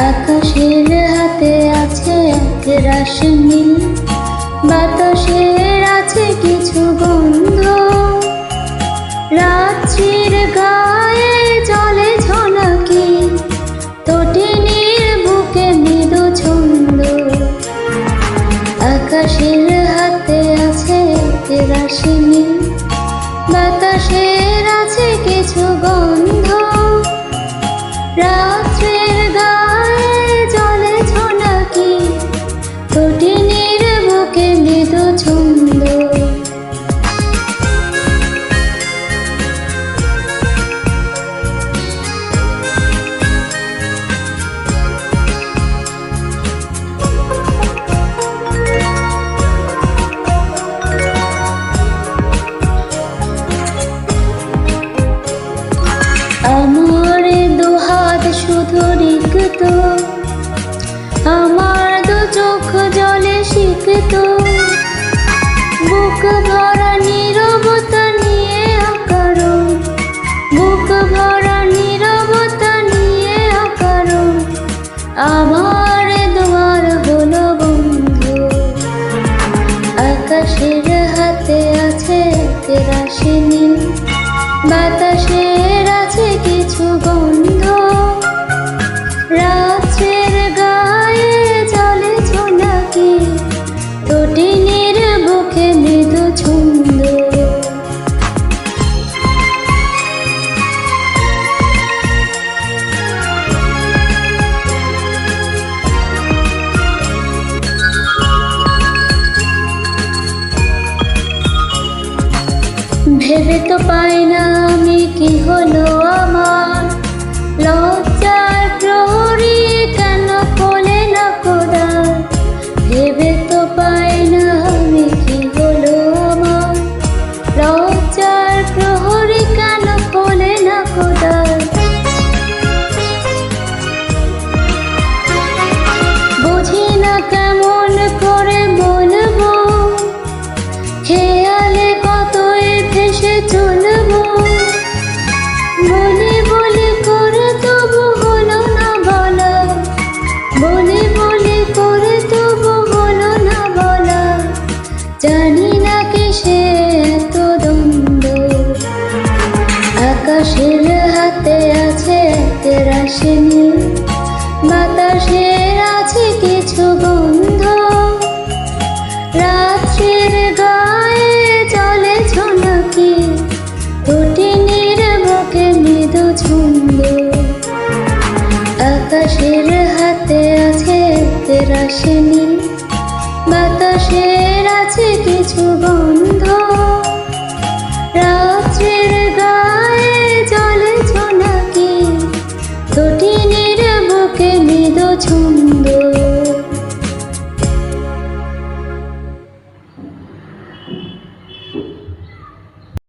আকাশের হাতে আছে এক রাশি নীল, বাতাসের আছে কিছু গন্ধ, রাত্রির গায়ে চলে ঝনকি, তটিনীর বুকে মৃদু ছন্দ। আকাশের হাতে আছে এক রাশি নীল, বাতাসের আছে কিছু গন্ধ, রাত্রির গায়ে চলে ঝনকি, তটিনীর বুকে মৃদু ছন্দ। আমার দুহাত শুধু রিক্ত, আমার দু চোখ জলে সিক্ত, বুক ভরা নীরবতা নিয়ে আকারণ, বুক ভরা নীরবতা নিয়ে আকারণ, আমার দুয়ার হলো বন্ধ। আকাশের হাতে আছে এক রাশি নীল, বাতাসের আছে কিছু গন্ধ, রাত্রের গায়ে চলে ঝনকি, তটিনীর বুকে মৃদু ছন্দ। ভেবে তো পাই না আমি কি হলো আমার, লজ্জার প্রহরী কেন খোলে না খোদা। ভেবে তো পাই না আমি কি হলো আমার, লজ্জার প্রহরী কেন খোলে না খোদা। বুঝি না কেমন করে বলবো, খেয়ালে কতই ভেসে চলবো, বলি বলি করে তবু হলো না বলা, বলি বলি করে তবু হলো না বলা। জানি না কিসে এত দ্বন্দ্ব। আকাশের হাতে আছে এক রাশি নীল, বাতাসের আছে কিছু গন্ধ, রাত্রির গায়ে চলে ঝনকি, তটিনীর বুকে মৃদু ছন্দ। আকাশের হাতে আছে এক রাশি নীল, বাতাসের আছে কিছু গন্ধ, রাত্রির গায়ে চলে ঝনকি, তটিনীর বুকে মৃদু ছন্দ।